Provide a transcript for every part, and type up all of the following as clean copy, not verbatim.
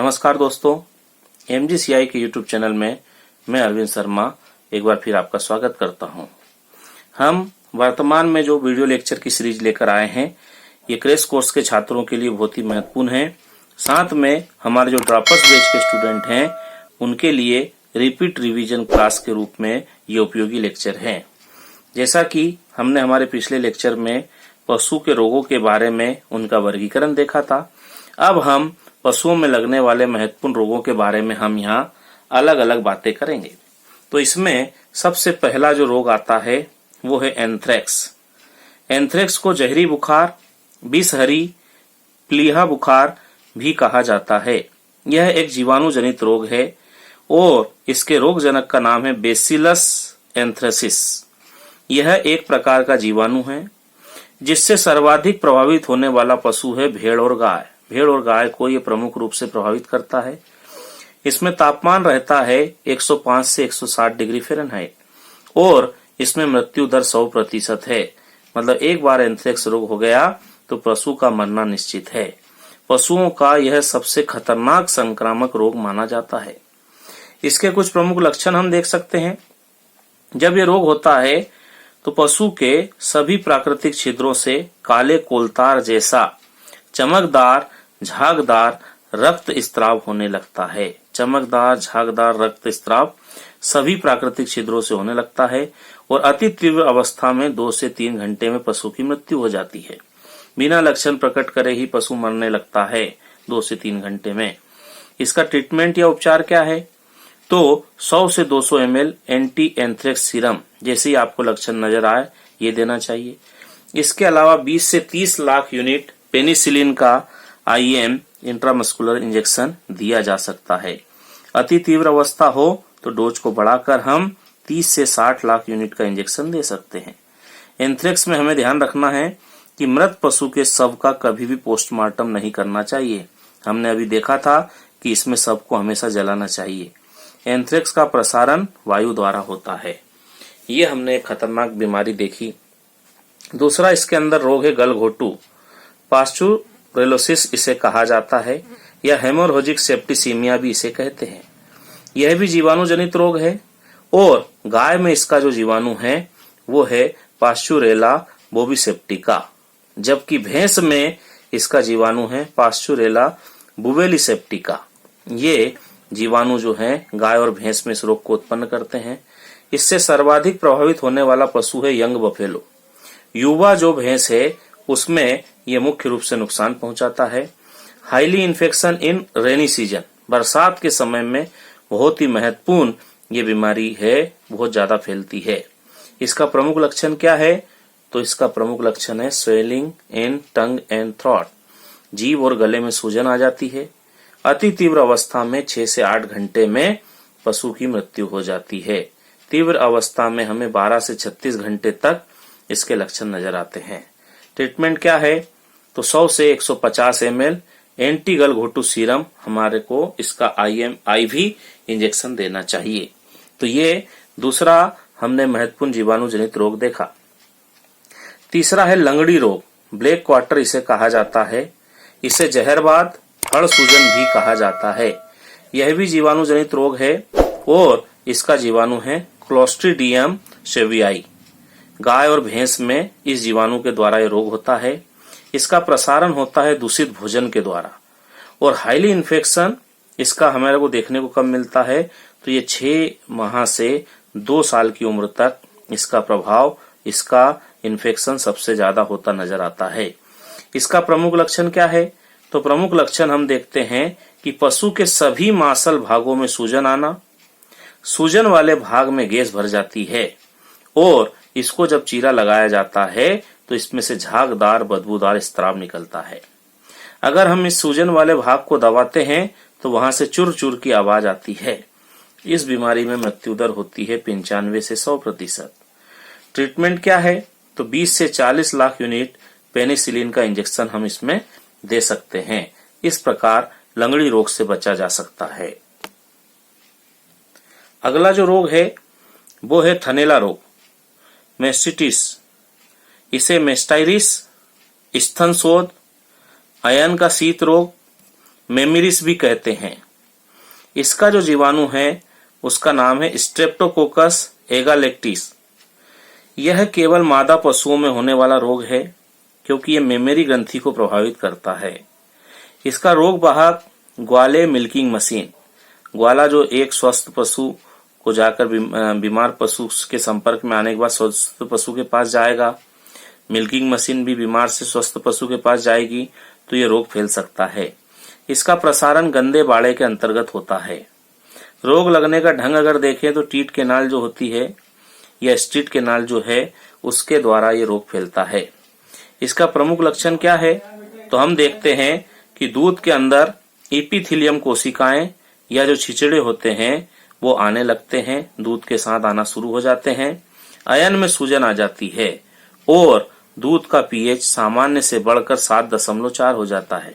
नमस्कार दोस्तों, MGCI के YouTube चैनल में मैं अरविंद शर्मा एक बार फिर आपका स्वागत करता हूं। हम वर्तमान में जो वीडियो लेक्चर की सीरीज लेकर आए हैं, ये क्रैश कोर्स के छात्रों के लिए बहुत ही महत्वपूर्ण है। साथ में हमारे जो ड्रॉपर्स बैच के स्टूडेंट हैं, उनके लिए रिपीट रिवीजन क्लास के रूप में ये उपयोगी लेक्चर हैं। जैसा कि हमने हमारे पिछले लेक्चर में पशु के रोगों के बारे में उनका वर्गीकरण देखा था, अब हम पशुओं में लगने वाले महत्वपूर्ण रोगों के बारे में हम यहाँ अलग अलग बातें करेंगे। तो इसमें सबसे पहला जो रोग आता है वो है एंथ्रेक्स। एंथ्रेक्स को जहरी बुखार, बिसहरी, प्लीहा बुखार भी कहा जाता है। यह एक जीवाणु जनित रोग है और इसके रोग जनक का नाम है बेसिलस एंथ्रेसिस। यह एक प्रकार का जीवाणु है जिससे सर्वाधिक प्रभावित होने वाला पशु है भेड़ और गाय। भेड़ और गाय को यह प्रमुख रूप से प्रभावित करता है। इसमें तापमान रहता है 105 से 160 डिग्री फ़ारेनहाइट और इसमें मृत्यु दर 100% है। मतलब एक बार एंथ्रेक्स रोग हो गया तो पशु का मरना निश्चित है। पशुओं का यह सबसे खतरनाक संक्रामक रोग माना जाता है। इसके कुछ प्रमुख लक्षण हम देख सकते हैं। जब यह रोग होता है तो पशु के सभी प्राकृतिक छिद्रों से काले कोलतार जैसा चमकदार झागदार रक्त स्त्राव होने लगता है। चमकदार झागदार रक्त स्त्राव सभी प्राकृतिक छिद्रों से होने लगता है और अति तीव्र अवस्था में 2 से 3 घंटे में पशु की मृत्यु हो जाती है। बिना लक्षण प्रकट करे ही पशु मरने लगता है 2 से 3 घंटे में। इसका ट्रीटमेंट या उपचार क्या है? तो 100 से 200 ml एंटी एंथ्रेक्स सीरम जैसे ही आपको लक्षण नजर आए ये देना चाहिए। इसके अलावा 20 से 30 लाख यूनिट पेनिसिलिन का IM इंट्रामस्कुलर इंजेक्शन दिया जा सकता है। अति तीव्र अवस्था हो तो डोज को बढ़ाकर हम 30 से 60 लाख यूनिट का इंजेक्शन दे सकते हैं। एंथ्रेक्स में हमें ध्यान रखना है कि मृत पशु के शव का कभी भी पोस्टमार्टम नहीं करना चाहिए। हमने अभी देखा था कि इसमें शव को हमेशा जलाना चाहिए। एंथ्रेक्स का प्रसारण वायु द्वारा होता है। ये हमने एक खतरनाक बीमारी देखी। दूसरा इसके अंदर रोग है गलघोटू। पास्चुरेलोसिस इसे कहा जाता है या हेमोरेजिक सेप्टिसीमिया भी इसे कहते हैं। यह भी जीवाणु जनित रोग है और गाय में इसका जो जीवाणु है वो है पास्चुरेला बोविसेप्टिका, जबकि भैंस में इसका जीवाणु है पास्चुरेला बुवेलिसेप्टिका। ये जीवाणु जो है गाय और भैंस में इस रोग को उत्पन्न करते हैं। इससे सर्वाधिक प्रभावित होने वाला पशु है यंग बफेलो। युवा जो भैंस है उसमें यह मुख्य रूप से नुकसान पहुंचाता है। Highly infection in rainy season, बरसात के समय में बहुत ही महत्वपूर्ण ये बीमारी है, बहुत ज्यादा फैलती है। इसका प्रमुख लक्षण क्या है? तो इसका प्रमुख लक्षण है swelling in tongue and throat. जीभ और गले में सूजन आ जाती है। अति तीव्र अवस्था में 6 से 8 घंटे में पशु की मृत्यु हो जाती है। तीव्र अवस्था में हमें 12 से 36 घंटे तक इसके लक्षण नजर आते हैं। ट्रीटमेंट क्या है? तो 100 से 150 ml एंटी गलघोटू सीरम हमारे को इसका IV इंजेक्शन देना चाहिए। तो ये दूसरा हमने महत्वपूर्ण जीवाणु जनित रोग देखा। तीसरा है लंगड़ी रोग। ब्लैक क्वार्टर इसे कहा जाता है। इसे जहरबाद हड़ सूजन भी कहा जाता है। यह भी जीवाणु जनित रोग है और इसका जीवाणु है क्लोस्ट्रीडियम शेवियाई। गाय और भैंस में इस जीवाणु के द्वारा यह रोग होता है। इसका प्रसारण होता है दूषित भोजन के द्वारा और हाईली इन्फेक्शन इसका हमारे को देखने को कब मिलता है? तो ये 6 माह से 2 साल की उम्र तक इसका प्रभाव, इसका इन्फेक्शन सबसे ज्यादा होता नजर आता है। इसका प्रमुख लक्षण क्या है? तो प्रमुख लक्षण हम देखते हैं कि पशु के सभी मांसल भागों में सूजन आना, सूजन वाले भाग में गैस भर जाती है और इसको जब चीरा लगाया जाता है तो इसमें से झागदार बदबूदार स्त्राव निकलता है। अगर हम इस सूजन वाले भाग को दबाते हैं तो वहां से चुर चुर की आवाज आती है। इस बीमारी में मृत्यु दर होती है 95 से 100%। ट्रीटमेंट क्या है? तो 20 से 40 लाख यूनिट पेनिसिलिन का इंजेक्शन हम इसमें दे सकते हैं। इस प्रकार लंगड़ी रोग से बचा जा सकता है। अगला जो रोग है वो है थनैला रोग, मेस्टिटिस। इसे मेस्टाइरिस, स्तन शोथ, अयन का शीत रोग, मेमिरिस भी कहते हैं। इसका जो जीवाणु है उसका नाम है स्ट्रेप्टोकोकस एगालेक्टिस। यह केवल मादा पशुओं में होने वाला रोग है क्योंकि यह मेमरी ग्रंथि को प्रभावित करता है। इसका रोग वाहक ग्वाले मिल्किंग मशीन, ग्वाला जो एक स्वस्थ पशु को जाकर बीमार पशु के संपर्क में आने के बाद स्वस्थ पशु के पास जाएगा, मिल्किंग मशीन भी बीमार से स्वस्थ पशु के पास जाएगी तो ये रोग फैल सकता है। इसका प्रसारण गंदे बाड़े के अंतर्गत होता है। रोग लगने का ढंग अगर देखें तो टीट केनाल जो होती है या स्ट्रीट केनाल जो है उसके द्वारा ये रोग फैलता है। इसका प्रमुख लक्षण क्या है तो हम देखते हैं कि दूध के अंदर एपिथेलियम कोशिकाएं या जो छिचड़े होते हैं वो आने लगते हैं, दूध के साथ आना शुरू हो जाते हैं, अयन में सूजन आ जाती है और दूध का पीएच सामान्य से बढ़कर 7.4 हो जाता है।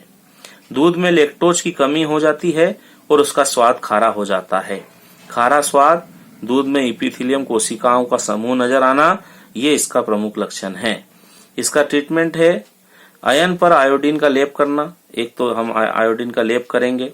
दूध में लैक्टोज की कमी हो जाती है और उसका स्वाद खारा हो जाता है। खारा स्वाद, दूध में एपिथेलियम कोशिकाओं का समूह नजर आना, ये इसका प्रमुख लक्षण है। इसका ट्रीटमेंट है अयन पर आयोडीन का लेप करना। एक तो हम आयोडीन का लेप करेंगे,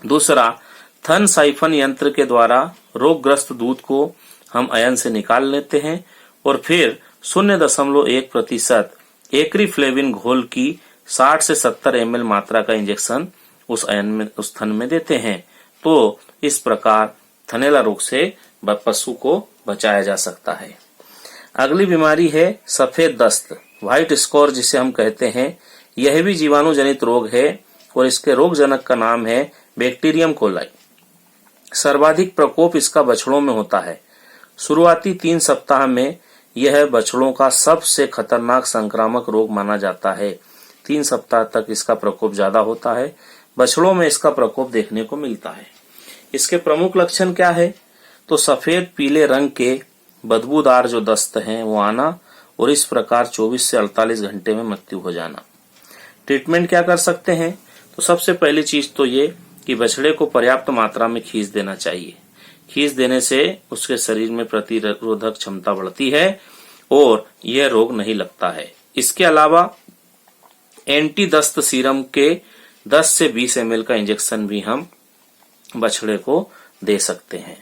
दूसरा थन साइफन यंत्र के द्वारा रोगग्रस्त दूध को हम अयन से निकाल लेते हैं और फिर 0.1% एक्रीफ्लेविन घोल की 60 से 70 ml मात्रा का इंजेक्शन उस थन में देते हैं। तो इस प्रकार थनैला रोग से पशु को बचाया जा सकता है। अगली बीमारी है सफेद दस्त, व्हाइट स्कोर जिसे हम कहते हैं। यह भी जीवाणु जनित रोग है और इसके रोग जनक का नाम है बैक्टीरियम कोलाई। सर्वाधिक प्रकोप इसका बछड़ों में होता है। शुरुआती 3 सप्ताह में यह बछड़ों का सबसे खतरनाक संक्रामक रोग माना जाता है। 3 सप्ताह तक इसका प्रकोप ज्यादा होता है। बछड़ों में इसका प्रकोप देखने को मिलता है। इसके प्रमुख लक्षण क्या है तो सफेद पीले रंग के बदबूदार जो दस्त हैं वो आना और इस प्रकार 24 से 48 घंटे में मृत्यु हो जाना। ट्रीटमेंट क्या कर सकते हैं तो सबसे पहली चीज तो ये कि बछड़े को पर्याप्त मात्रा में खींच देना चाहिए। खींच देने से उसके शरीर में प्रतिरोधक क्षमता बढ़ती है और यह रोग नहीं लगता है। इसके अलावा एंटी दस्त सीरम के 10 से 20 ml का इंजेक्शन भी हम बछड़े को दे सकते हैं।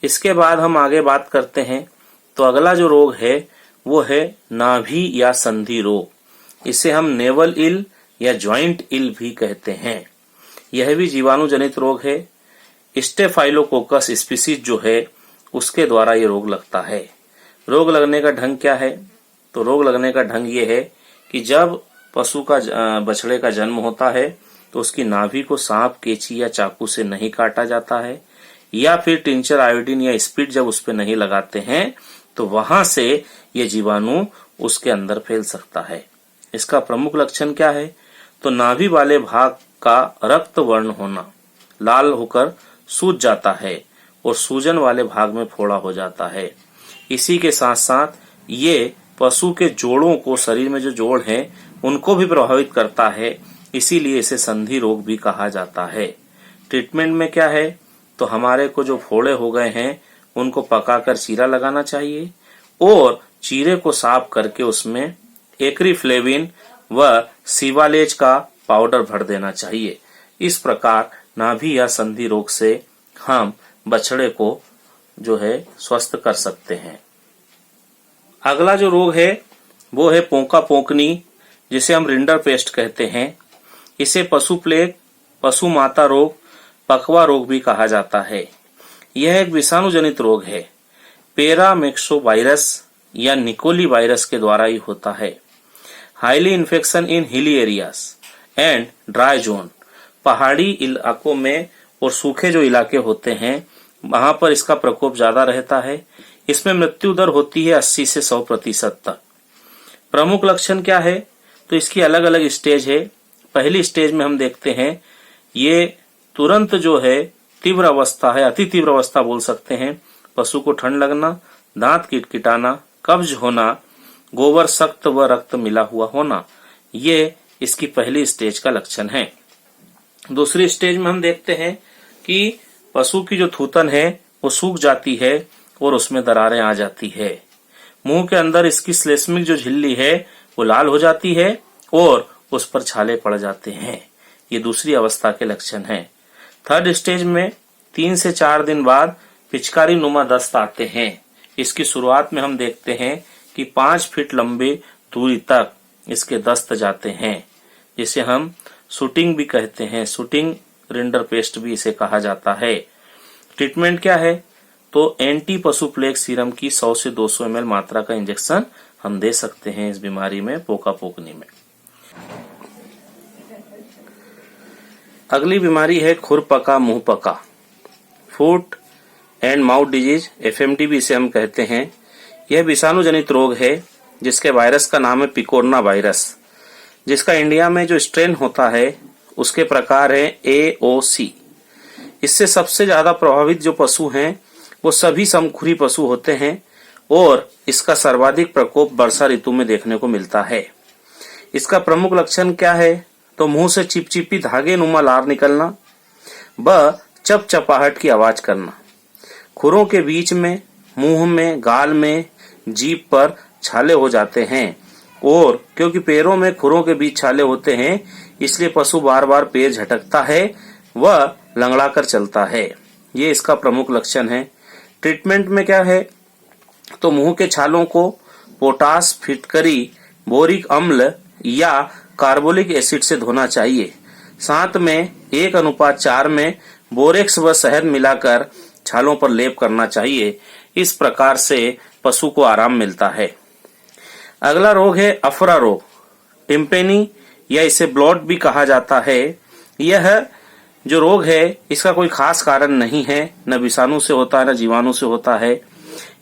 इसके बाद हम आगे बात करते हैं तो अगला जो रोग है वो है नाभि या संधि रोग। इसे हम नेवल इल या ज्वाइंट इल भी कहते हैं। यह भी जीवाणु जनित रोग है। स्टेफाइलोकोकस स्पीसीज जो है उसके द्वारा ये रोग लगता है। रोग लगने का ढंग क्या है तो रोग लगने का ढंग ये है कि जब पशु का बछड़े का जन्म होता है तो उसकी नाभि को सांप, कैंची या चाकू से नहीं काटा जाता है या फिर टिंचर, आयोडीन या स्पीड जब उस पर नहीं लगाते हैं तो वहां से ये जीवाणु उसके अंदर फैल सकता है। इसका प्रमुख लक्षण क्या है तो नाभि वाले भाग का रक्त वर्ण होना, लाल होकर सूज जाता है और सूजन वाले भाग में फोड़ा हो जाता है। इसी के साथ साथ ये पशु के जोड़ों को, शरीर में जो जोड़ हैं उनको भी प्रभावित करता है, इसीलिए इसे संधि रोग भी कहा जाता है। ट्रीटमेंट में क्या है तो हमारे को जो फोड़े हो गए हैं उनको पकाकर चीरा लगाना चाहिए और चीरे को साफ करके उसमें एक्रीफ्लेविन व सिवालेज का पाउडर भर देना चाहिए। इस प्रकार नाभि या संधि रोग से हम बछड़े को जो है स्वस्थ कर सकते हैं। अगला जो रोग है वो है पोंका पोंकनी, जिसे हम रिंडर पेस्ट कहते हैं। इसे पशु प्लेग, पशु माता रोग, पकवा रोग भी कहा जाता है। यह एक विषाणु जनित रोग है। पैरामेक्सो वायरस या निकोली वायरस के द्वारा ही होता है। Highly infection in hilly areas and dry zone, पहाड़ी इलाकों में और सूखे जो इलाके होते हैं वहां पर इसका प्रकोप ज्यादा रहता है। इसमें मृत्यु दर होती है 80 से 100% तक। प्रमुख लक्षण क्या है तो इसकी अलग अलग स्टेज है। पहली स्टेज में हम देखते हैं ये तुरंत जो है तीव्र अवस्था है, अति तीव्र अवस्था बोल सकते हैं। पशु को ठंड लगना, दांत किटकिटाना, कब्ज होना, गोबर सख्त व रक्त मिला हुआ होना, ये इसकी पहली स्टेज का लक्षण है। दूसरी स्टेज में हम देखते हैं कि पशु की जो थूथन है वो सूख जाती है और उसमें दरारें आ जाती है। मुंह के अंदर इसकी श्लेष्मिक जो झिल्ली है वो लाल हो जाती है और उस पर छाले पड़ जाते हैं। ये दूसरी अवस्था के लक्षण हैं। थर्ड स्टेज में 3 से 4 दिन बाद पिचकारी नुमा दस्त आते हैं। इसकी शुरुआत में हम देखते हैं कि 5 फीट लंबे दूरी तक इसके दस्त जाते हैं, जिसे हम शूटिंग भी कहते हैं। शूटिंग रिंडर पेस्ट भी इसे कहा जाता है। ट्रीटमेंट क्या है? तो एंटी पशु प्लेग सीरम की 100 से 200 ml मात्रा का इंजेक्शन हम दे सकते हैं इस बीमारी में, पोका पोकनी में। अगली बीमारी है खुरपका मुंह पका, foot and mouth disease, FMD भी इसे हम कहते हैं। यह विषाणु जनित रोग है जिसके वायरस का नाम है पिकोरना वायरस, जिसका इंडिया में जो स्ट्रेन होता है उसके प्रकार है AOC। इससे सबसे ज्यादा प्रभावित जो पशु हैं वो सभी समखुरी पशु होते हैं और इसका सर्वाधिक प्रकोप वर्षा ऋतु में देखने को मिलता है। इसका प्रमुख लक्षण क्या है? तो मुंह से चिपचिपी धागे नुमा लार निकलना व चपचपाहट की आवाज करना, खुरों के बीच में, मुंह में, गाल में, जीभ पर छाले हो जाते हैं और क्योंकि पैरों में खुरों के बीच छाले होते हैं इसलिए पशु बार बार पैर झटकता है व लंगड़ाकर चलता है। ये इसका प्रमुख लक्षण है। ट्रीटमेंट में क्या है? तो मुंह के छालों को पोटास, फिटकरी, बोरिक अम्ल या कार्बोलिक एसिड से धोना चाहिए। साथ में 1:4 में बोरेक्स व शहद मिलाकर छालों पर लेप करना चाहिए। इस प्रकार से पशु को आराम मिलता है। अगला रोग है अफरा रोग, टिम्पेनी या इसे ब्लॉट भी कहा जाता है। यह जो रोग है इसका कोई खास कारण नहीं है, न विषाणु से होता है न जीवाणु से होता है।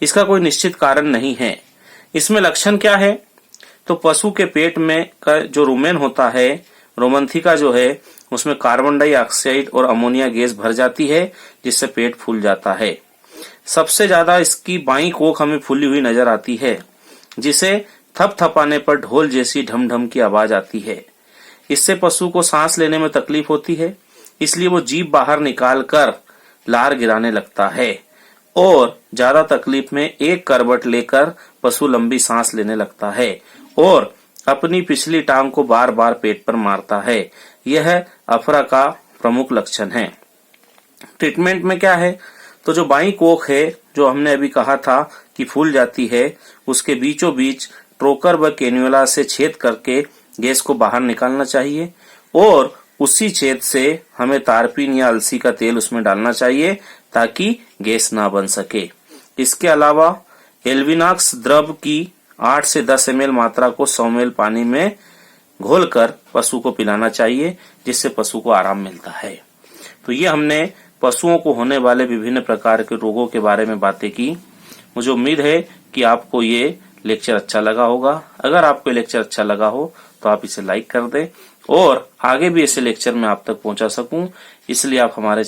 इसका कोई निश्चित कारण नहीं है। इसमें लक्षण क्या है? तो पशु के पेट में का जो रुमेन होता है, रोमंथिका जो है, उसमें कार्बन डाइऑक्साइड और अमोनिया गैस भर जाती है जिससे पेट फूल जाता है। सबसे ज्यादा इसकी बाईं कोख हमें फूली हुई नजर आती है, जिसे थपथपाने पर ढोल जैसी ढम-ढम की आवाज आती है। इससे पशु को सांस लेने में तकलीफ होती है, इसलिए वो जीभ बाहर निकाल कर लार गिराने लगता है और ज्यादा तकलीफ में एक करवट लेकर पशु लंबी सांस लेने लगता है और अपनी पिछली टांग को बार बार पेट पर मारता है। यह अफरा का प्रमुख लक्षण है। ट्रीटमेंट में क्या है? तो जो बाईं कोख है, जो हमने अभी कहा था कि फूल जाती है, उसके बीचों बीच ट्रोकर व कैन्युला से छेद करके गैस को बाहर निकालना चाहिए और उसी छेद से हमें तारपीन या अलसी का तेल उसमें डालना चाहिए ताकि गैस ना बन सके। इसके अलावा एल्विनॉक्स द्रव की 8 से 10 ml मात्रा को 100 ml पानी में घोलकर पशु को पिलाना चाहिए, जिससे पशु को आराम मिलता है। तो ये हमने पशुओं को होने वाले विभिन्न प्रकार के रोगों के बारे में बातें की। मुझे उम्मीद है कि आपको ये लेक्चर अच्छा लगा होगा। अगर आपको लेक्चर अच्छा लगा हो तो आप इसे लाइक कर दें और आगे भी ऐसे लेक्चर मैं आप तक पहुंचा सकूं, इसलिए आप हमारे